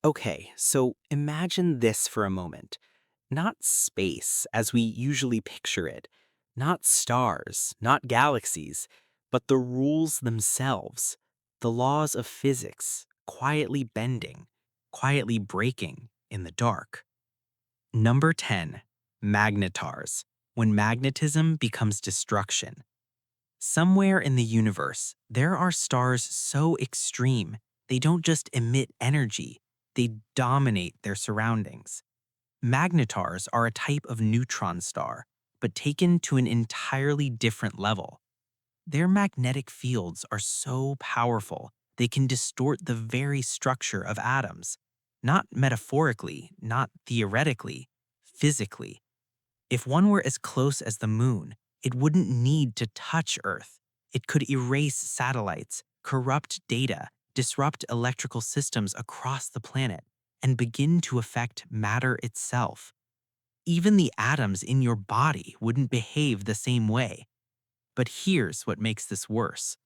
Okay, so imagine this for a moment. Not space as we usually picture it, not stars, not galaxies, but the rules themselves, the laws of physics, quietly bending, quietly breaking in the dark. Number 10, magnetars, when magnetism becomes destruction. Somewhere in the universe, there are stars so extreme, they don't just emit energy, they dominate their surroundings. Magnetars are a type of neutron star, but taken to an entirely different level. Their magnetic fields are so powerful, they can distort the very structure of atoms. Not metaphorically, not theoretically, physically. If one were as close as the moon, it wouldn't need to touch Earth. It could erase satellites, corrupt data, disrupt electrical systems across the planet, and begin to affect matter itself. Even the atoms in your body wouldn't behave the same way. But here's what makes this worse.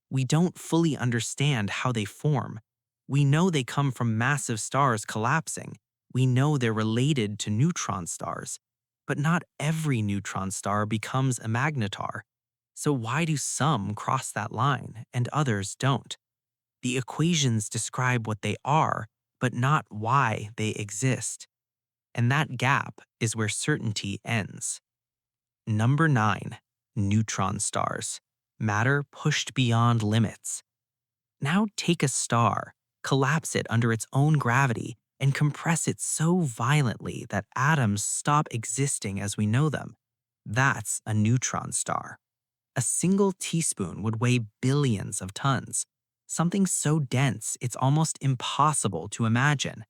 We don't fully understand how they form. We know they come from massive stars collapsing. We know they're related to neutron stars. But not every neutron star becomes a magnetar. So why do some cross that line and others don't? The equations describe what they are, but not why they exist. And that gap is where certainty ends. Number 9, neutron stars. Matter pushed beyond limits. Now take a star, collapse it under its own gravity, and compress it so violently that atoms stop existing as we know them. That's a neutron star. A single teaspoon would weigh billions of tons, something so dense it's almost impossible to imagine.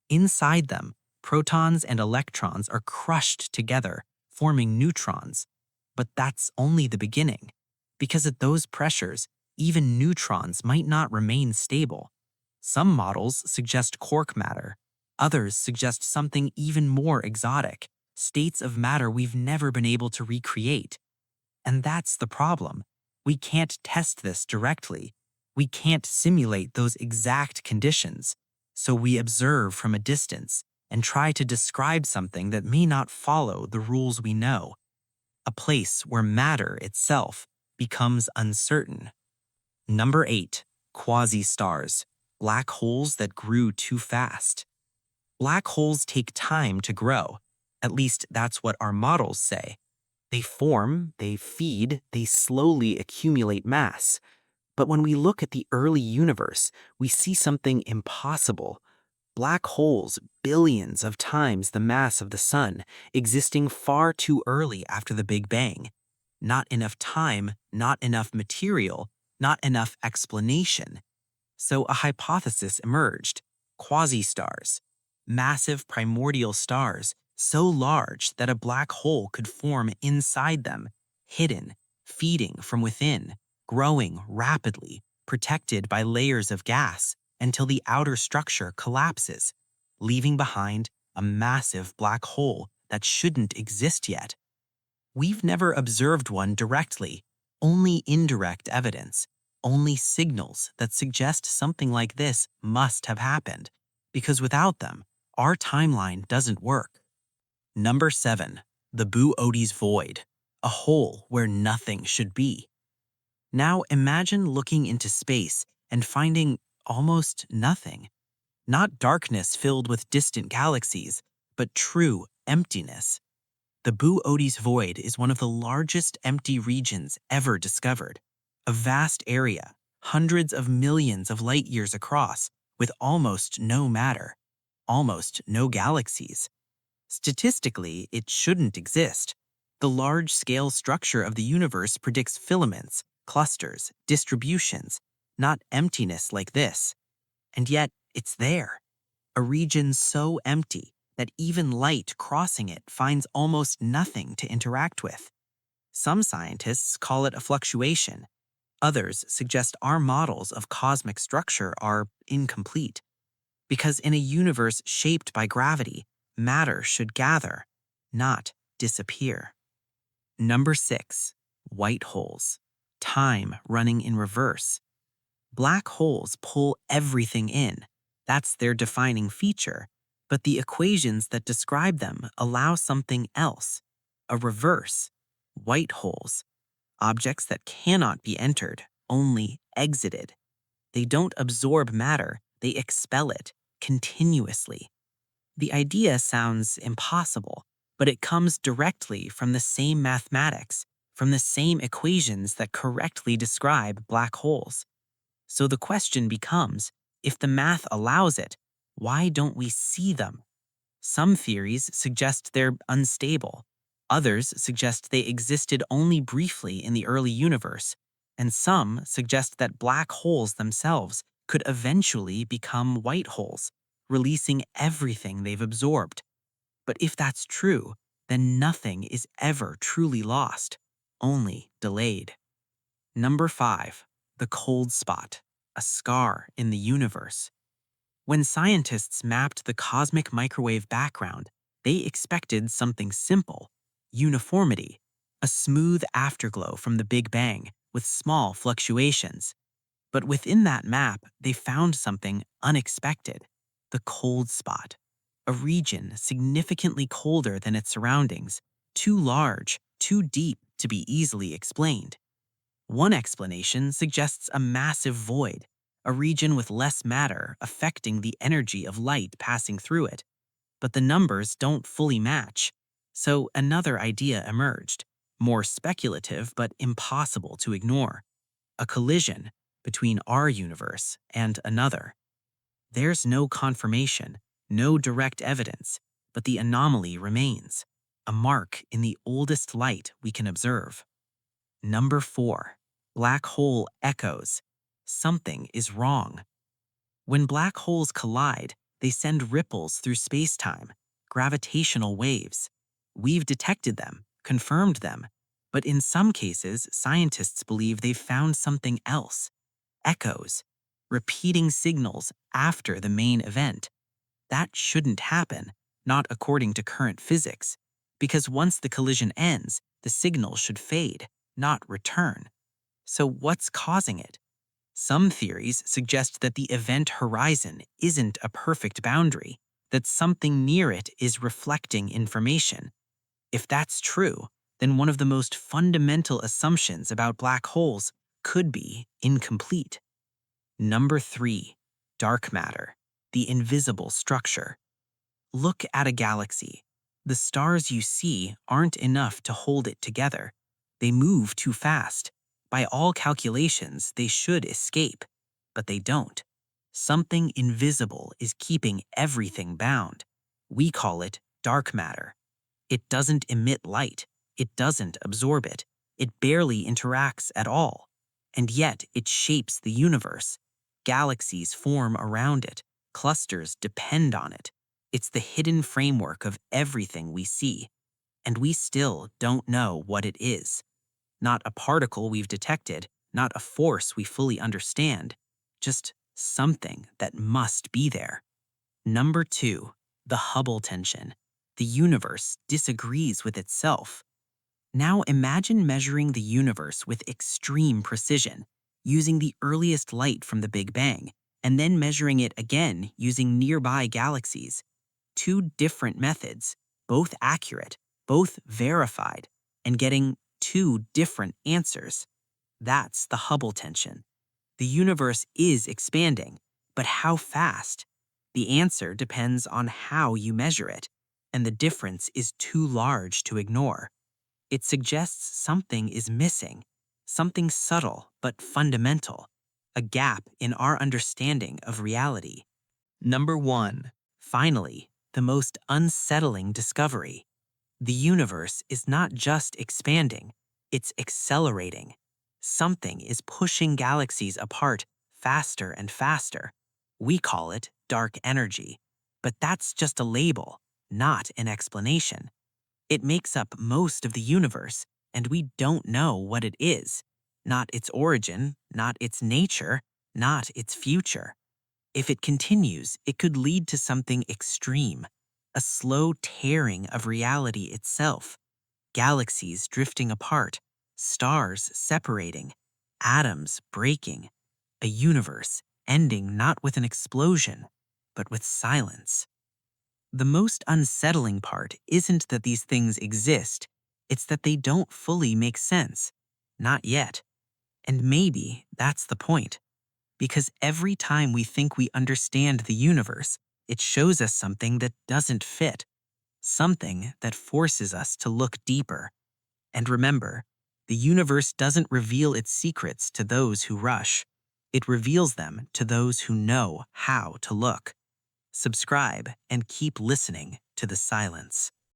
Inside them, protons and electrons are crushed together, forming neutrons. But that's only the beginning, because at those pressures, even neutrons might not remain stable. Some models suggest quark matter, others suggest something even more exotic, states of matter we've never been able to recreate. And that's the problem. We can't test this directly. We can't simulate those exact conditions. So we observe from a distance and try to describe something that may not follow the rules we know. A place where matter itself becomes uncertain. Number 8, quasi-stars, black holes that grew too fast. Black holes take time to grow. At least that's what our models say. They form, they feed, they slowly accumulate mass. But when we look at the early universe, we see something impossible. Black holes, billions of times the mass of the sun, existing far too early after the Big Bang. Not enough time, not enough material, not enough explanation. So a hypothesis emerged: quasi-stars, massive primordial stars so large that a black hole could form inside them, hidden, feeding from within, growing rapidly, protected by layers of gas until the outer structure collapses, leaving behind a massive black hole that shouldn't exist yet. We've never observed one directly, only indirect evidence, only signals that suggest something like this must have happened, because without them, our timeline doesn't work. Number 7, the Boötes void, a hole where nothing should be. Now imagine looking into space and finding almost nothing. Not darkness filled with distant galaxies, but true emptiness. The Boötes void is one of the largest empty regions ever discovered. A vast area, hundreds of millions of light years across, with almost no matter, almost no galaxies. Statistically, it shouldn't exist. The large-scale structure of the universe predicts filaments, clusters, distributions, not emptiness like this. And yet, it's there. A region so empty that even light crossing it finds almost nothing to interact with. Some scientists call it a fluctuation. Others suggest our models of cosmic structure are incomplete. Because in a universe shaped by gravity, matter should gather, not disappear. Number 6, white holes. Time running in reverse. Black holes pull everything in. That's their defining feature, but the equations that describe them allow something else, a reverse, white holes, objects that cannot be entered, only exited. They don't absorb matter, they expel it continuously. The idea sounds impossible, but it comes directly from the same mathematics, from the same equations that correctly describe black holes. So the question becomes, if the math allows it, why don't we see them? Some theories suggest they're unstable. Others suggest they existed only briefly in the early universe. And some suggest that black holes themselves could eventually become white holes, releasing everything they've absorbed. But if that's true, then nothing is ever truly lost, only delayed. Number 5. The cold spot, a scar in the universe. When scientists mapped the cosmic microwave background, they expected something simple: uniformity, a smooth afterglow from the Big Bang with small fluctuations. But within that map, they found something unexpected: the cold spot, a region significantly colder than its surroundings, too large, too deep to be easily explained. One explanation suggests a massive void, a region with less matter affecting the energy of light passing through it, but the numbers don't fully match. So another idea emerged, more speculative but impossible to ignore: a collision between our universe and another. There's no confirmation, no direct evidence, but the anomaly remains, a mark in the oldest light we can observe. Number 4. Black hole echoes. Something is wrong. When black holes collide, they send ripples through space-time, gravitational waves. We've detected them, confirmed them, but in some cases, scientists believe they've found something else: echoes, repeating signals after the main event. That shouldn't happen, not according to current physics, because once the collision ends, the signal should fade, not return. So what's causing it? Some theories suggest that the event horizon isn't a perfect boundary, that something near it is reflecting information. If that's true, then one of the most fundamental assumptions about black holes could be incomplete. Number 3. Dark matter, the invisible structure. Look at a galaxy. The stars you see aren't enough to hold it together. They move too fast. By all calculations, they should escape, but they don't. Something invisible is keeping everything bound. We call it dark matter. It doesn't emit light. It doesn't absorb it. It barely interacts at all. And yet it shapes the universe. Galaxies form around it. Clusters depend on it. It's the hidden framework of everything we see. And we still don't know what it is. Not a particle we've detected, not a force we fully understand. Just something that must be there. Number 2. The Hubble tension. The universe disagrees with itself. Now imagine measuring the universe with extreme precision, using the earliest light from the Big Bang, and then measuring it again using nearby galaxies. Two different methods, both accurate, both verified, and getting two different answers. That's the Hubble tension. The universe is expanding, but how fast? The answer depends on how you measure it, and the difference is too large to ignore. It suggests something is missing, something subtle but fundamental, a gap in our understanding of reality. Number 1. Finally, the most unsettling discovery. The universe is not just expanding, it's accelerating. Something is pushing galaxies apart faster and faster. We call it dark energy. But that's just a label, not an explanation. It makes up most of the universe, and we don't know what it is. Not its origin, not its nature, not its future. If it continues, it could lead to something extreme, a slow tearing of reality itself, galaxies drifting apart, stars separating, atoms breaking, a universe ending not with an explosion, but with silence. The most unsettling part isn't that these things exist, it's that they don't fully make sense. Not yet. And maybe that's the point. Because every time we think we understand the universe, it shows us something that doesn't fit, something that forces us to look deeper. And remember, the universe doesn't reveal its secrets to those who rush. It reveals them to those who know how to look. Subscribe and keep listening to the silence.